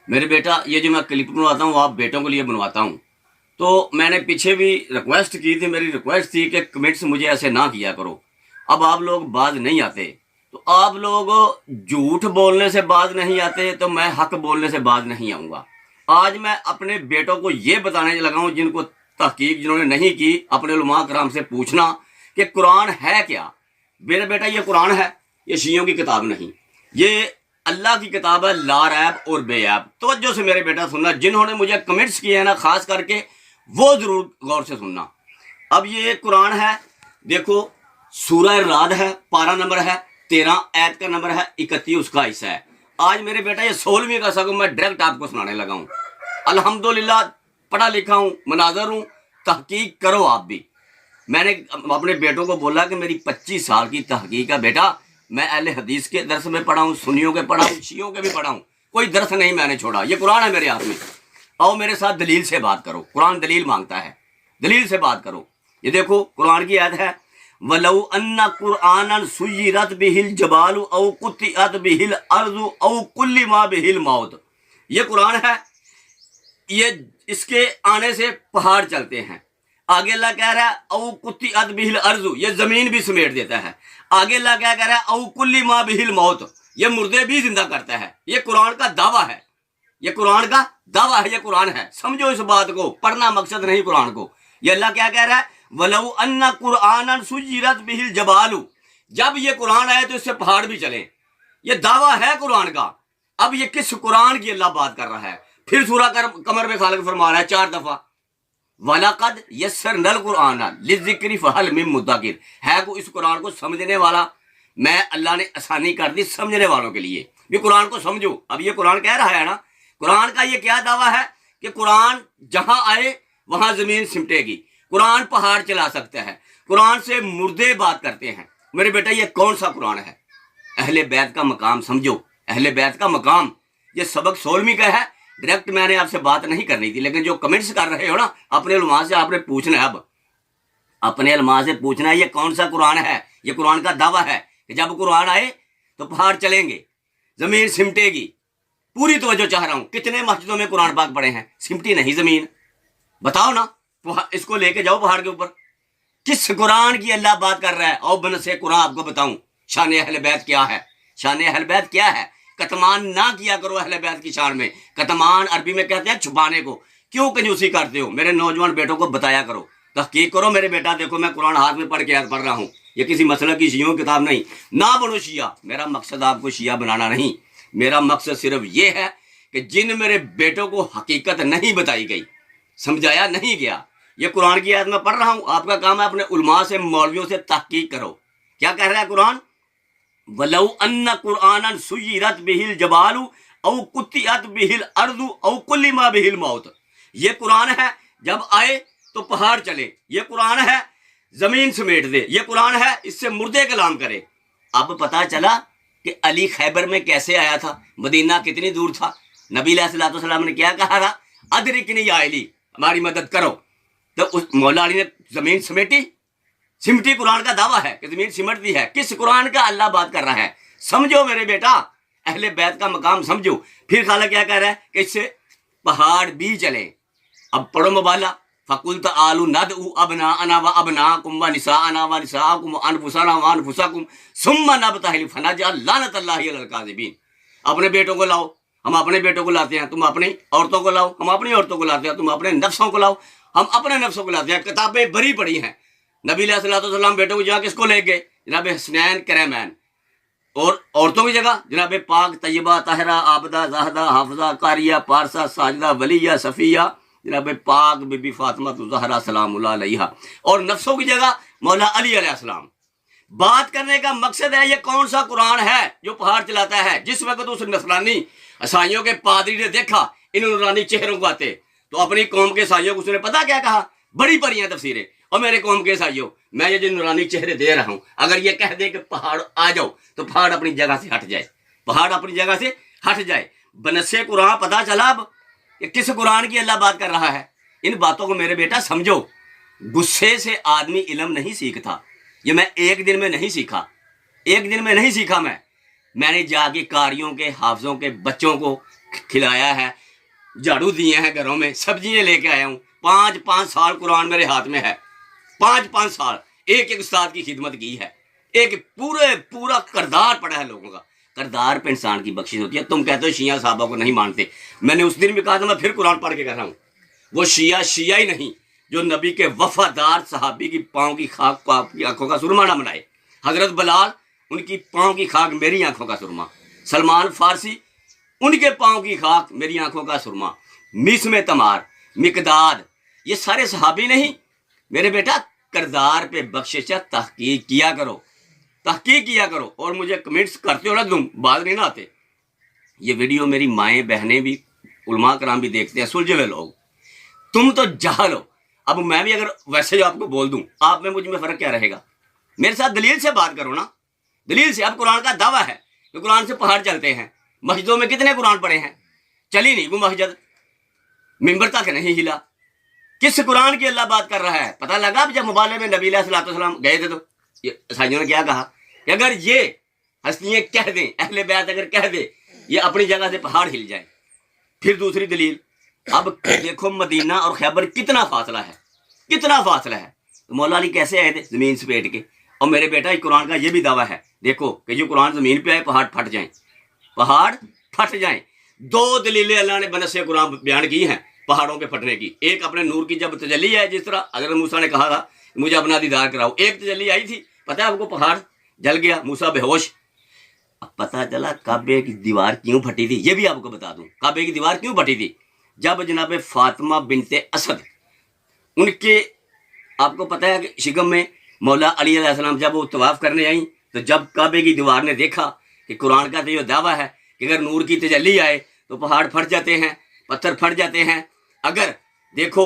मेरे बेटा ये जो मैं क्लिप बनवाता हूँ आप बेटों के लिए बनवाता हूँ। तो मैंने पीछे भी रिक्वेस्ट की थी, मेरी रिक्वेस्ट थी कि कमेंट्स मुझे ऐसे ना किया करो। अब आप लोग बाज नहीं आते, तो आप लोग झूठ बोलने से बाज नहीं आते, तो मैं हक बोलने से बाज नहीं आऊँगा। आज मैं अपने बेटों को ये बताने लगा हूँ, जिनको तहकीक जिन्होंने नहीं की, अपने उलमा कराम से पूछना कि कुरान है क्या। मेरे बेटा ये कुरान है, ये शियों की किताब नहीं, ये अल्लाह की किताब है, ला रैब और बेऐब। तवज्जो से मेरे बेटा सुनना, जिन्होंने मुझे कमेंट्स किए हैं ना, खास करके वो जरूर गौर से सुनना। अब ये कुरान है, देखो सूरह राद है, पारा नंबर है 13, आयत का नंबर है 31, उसका हिस्सा है। आज मेरे बेटा ये 16वीं का सबक मैं डायरेक्ट आपको सुनाने लगा हूँ। अल्हम्दुलिल्लाह पढ़ा लिखा हूँ, मनाजर हूँ, तहकीक करो आप भी। मैंने अपने बेटों को बोला कि मेरी 25 साल की तहकीक है बेटा। मैं अहले हदीस के दर्स में पढ़ा हूँ, सुन्नियों के पढ़ा हूँ, शियों के भी पढ़ा हूँ, कोई दर्स नहीं मैंने छोड़ा। ये कुरान है मेरे हाथ में। आओ मेरे साथ दलील से बात करो, कुरान दलील मांगता है, दलील से बात करो। ये देखो कुरान की आयत है, वलौ अन्ना कुरआनन सुय्यिरत बिहिल जबालु औ कुतिअत बिहिल अर्ज़ु औ कुल्लिमा बिहिल मौत। ये कुरान है, ये इसके आने से पहाड़ चलते हैं। आगे अल्लाह कह रहा है औ कुतिअत बिहिल अर्ज़ु, ये जमीन भी समेट देता है। आगे अल्लाह क्या कह रहा है, औ कुल्लिमा बिहिल मौत, ये मुर्दे भी जिंदा करता है। ये कुरान का दावा है, ये कुरान का दावा है, ये कुरान है। समझो इस बात को, पढ़ना मकसद नहीं कुरान को। ये अल्लाह क्या कह रहा है, वलौ अन्ना कुरआनन सुय्यिरत बिहिल जबालु, जब ये कुरान आए तो इससे पहाड़ भी चले। ये दावा है कुरान का। अब ये किस कुरान की अल्लाह बात कर रहा है? फिर सूरह कमर में खालिक फरमा रहा है 4 दफा, वलक़द यस्सरनल कुरान लिज़्ज़िक्रि फहल मिन मुद्दकिर। है को इस कुरान को समझने वाला, मैं अल्लाह ने आसानी कर दी समझने वालों के लिए भी, कुरान को समझो। अब ये कुरान कह रहा है ना, कुरान का ये क्या दावा है कि कुरान जहां आए वहां जमीन सिमटेगी, कुरान पहाड़ चला सकता है, कुरान से मुर्दे बात करते हैं। मेरे बेटा ये कौन सा कुरान है? अहले बैत का मकाम समझो, अहले बैत का मकाम। ये सबक 16वीं का है। डायरेक्ट मैंने आपसे बात नहीं करनी थी, लेकिन जो कमेंट्स कर रहे हो ना, अपने उलमा से आपने पूछना है। अब अपने उलमा से पूछना है ये कौन सा कुरान है। ये कुरान का दावा है कि जब कुरान आए तो पहाड़ चलेंगे, जमीन सिमटेगी। पूरी तवज्जो चाह रहा हूं। कितने मस्जिदों में कुरान पाक पढ़े हैं, सिमटी नहीं जमीन? बताओ ना, इसको लेके जाओ पहाड़ के ऊपर। किस कुरान की अल्लाह बात कर रहा है? और बन से कुरान आपको बताऊं शान अहले बैत क्या है। शान अहले बैत क्या है? कतमान ना किया करो अहले बैत की शान में। कतमान अरबी में कहते हैं छुपाने को। क्यों कंजूसी करते हो? मेरे नौजवान बेटों को बताया करो, तहकीक करो। मेरे बेटा देखो, मैं कुरान हाथ में पढ़ रहा हूँ। ये किसी मसलक की शियों की किताब नहीं। ना बनो शिया, मेरा मकसद आपको शिया बनाना नहीं। मेरा मकसद सिर्फ ये है कि जिन मेरे बेटों को हकीकत नहीं बताई गई, समझाया नहीं गया, ये कुरान की आयत में पढ़ रहा हूं। आपका काम है अपने उलमा से, मौलवियों से तहकीक करो। क्या कह रहा है कुरान? वलौ अन्ना कुरआनन सुय्यिरत बिहिल जबालु औ कुतिअत बिहिल अर्ज़ु औ कुल्लिमा बिहिल मौत। ये कुरान है, जब आए तो पहाड़ चले। ये कुरान है, जमीन समेट दे। ये कुरान है, इससे मुर्दे कलाम करे। अब पता चला कि अली खैबर में कैसे आया था, मदीना कितनी दूर था। नबी अलैहिस्सलातु वस्सलाम ने क्या कहा था? अदरिकनी या अली, हमारी मदद करो। तो उस मौला अली ने जमीन सिमटी। कुरान का दावा है कि जमीन सिमटती है। किस कुरान का अल्लाह बात कर रहा है? समझो मेरे बेटा, अहले बैत का मकाम समझो। फिर खाला क्या कह रहा है कि इससे पहाड़ भी चले। अब पढ़ो मुबाला, फकुल्त आलू नदउ अबनाअना व अबनाकुम व निसाअना व निसाअकुम व अनफुसना व अनफुसकुम सुम्मा नबतहिल फनजअल लानतल्लाहि अलल काज़िबीन। अपने बेटों को लाओ, हम अपने बेटों को लाते हैं। तुम अपनी औरतों को लाओ, हम अपनी औरतों को लाते हैं। तुम अपने नफ्सों को लाओ, हम अपने नफ्सों को लाते हैं। किताबें भरी पड़ी हैं। नबी अलैहिस्सलातु वस्सलाम बेटों को जगह किसको ले गए? जनाब हसनैन करैमैन। और औरतों की जगह जनाब पाक तय्यबा ताहिरा आबदा जाहदा हाफजा कारिया पारसा साजिदा वलिया सफिया जनाब पाक बीबी फातिमा ज़हरा सलामुल्लाह अलैहा। और नफ्सों की जगह मौला अली अलैहिस्सलाम। बात करने का मकसद है ये कौन सा कुरान है जो पहाड़ चलाता है। जिस वक्त उस नसरानी ईसाइयों के पादरी ने देखा इन नूरानी चेहरों को आते, तो अपनी कौम के ईसाइयों को उसने पता क्या कहा? बड़ी पढ़ी हैं तफसीरें। और मेरे कौम के ईसाइयों, मैं ये जो नूरानी चेहरे दे रहा हूं, अगर ये कह दे कि पहाड़ आ जाओ, तो पहाड़ अपनी जगह से हट जाए। पहाड़ अपनी जगह से हट जाए। बनसे कुरान पता चला अब कि किस कुरान की अल्लाह बात कर रहा है। इन बातों को मेरे बेटा समझो। गुस्से से आदमी इल्म नहीं सीखता। ये मैं एक दिन में नहीं सीखा, एक दिन में नहीं सीखा। मैंने जाके कारियों के, हाफिजों के बच्चों को کھلایا ہے، جھاڑو دیے ہیں گھروں میں، سبزیاں لے کے آیا ہوں، 5 سال قرآن میرے ہاتھ میں ہے، 5 سال ایک استاد کی خدمت کی ہے، ایک پورا کردار پڑا ہے لوگوں کا۔ کردار پہ انسان کی بخشش ہوتی ہے۔ تم کہتے ہو شیعہ صحابہ کو نہیں مانتے، میں نے اس دن بھی کہا تھا، میں پھر قرآن پڑھ کے کہہ رہا ہوں، وہ شیعہ ہی نہیں جو نبی کے وفادار صحابی کی پاؤں کی خاک کو آپ کی آنکھوں کا سرما نہ بنائے۔ حضرت بلال، ان کی پاؤں کی خاک میری آنکھوں کا سرما، سلمان فارسی، ان کے پاؤں کی خاک میری آنکھوں کا سرما، میسم تمار، مقداد، یہ سارے صحابی نہیں میرے بیٹا۔ کردار پہ بخشش، تحقیق کیا کرو، تحقیق کیا کرو، اور مجھے کمنٹس کرتے ہو نا تم، بعد نہیں نہ آتے۔ یہ ویڈیو میری مائیں بہنیں بھی، علماء کرام بھی دیکھتے ہیں، سلجھے ہوئے لوگ، تم تو جاہل ہو۔ اب میں بھی اگر ویسے آپ کو بول دوں، آپ میں مجھ میں فرق کیا رہے گا؟ میرے ساتھ دلیل سے بات کرو نا، دلیل سے۔ اب قرآن کا دعویٰ ہے کہ قرآن سے پہاڑ چلتے ہیں، مسجدوں میں کتنے قرآن پڑھے ہیں؟ چلی نہیں وہ مسجد، ممبر تک نہیں ہلا۔ کس قرآن کی اللہ بات کر رہا ہے؟ پتہ لگا اب جب مبالغے میں نبی علیہ الصلوۃ والسلام گئے تھے تو عیسائیوں نے کیا کہا کہ اگر یہ ہستیاں کہہ دیں، اہل بیت اگر کہہ دے، یہ اپنی جگہ سے پہاڑ ہل جائیں۔ پھر دوسری دلیل، اب دیکھو مدینہ اور خیبر کتنا فاصلہ ہے، کتنا فاصلہ ہے، تو مولا علی کیسے آئے تھے؟ زمین سے پیٹ کے۔ اور میرے بیٹا قرآن کا یہ بھی دعویٰ ہے، دیکھو کہ جو قرآن زمین پہ آئے پہاڑ پھٹ جائیں، پہاڑ پھٹ جائیں۔ 2 دلیلیں اللہ نے بنص قرآن بیان کی ہیں پہاڑوں کے پھٹنے کی۔ ایک اپنے نور کی جب تجلی ہے، جس طرح حضرت موسیٰ نے کہا تھا مجھے اپنا دیدار کراؤ، ایک تجلی آئی تھی، پتہ ہے آپ کو، پہاڑ جل گیا، موسیٰ بے ہوش۔ اب پتہ چلا کعبے کی دیوار کیوں پھٹی تھی، یہ بھی آپ کو بتا دوں، کعبے کی دیوار کیوں پھٹی تھی؟ جب جناب فاطمہ بنت اسد، ان کے، آپ کو پتہ ہے کہ شکم میں مولا علی علیہ السلام جب وہ طواف کرنے آئیں، تو جب کعبے کی دیوار نے دیکھا کہ قرآن کا تو یہ دعویٰ ہے کہ اگر نور کی تجلی آئے تو پہاڑ پھٹ جاتے ہیں، پتھر پھٹ جاتے ہیں، اگر دیکھو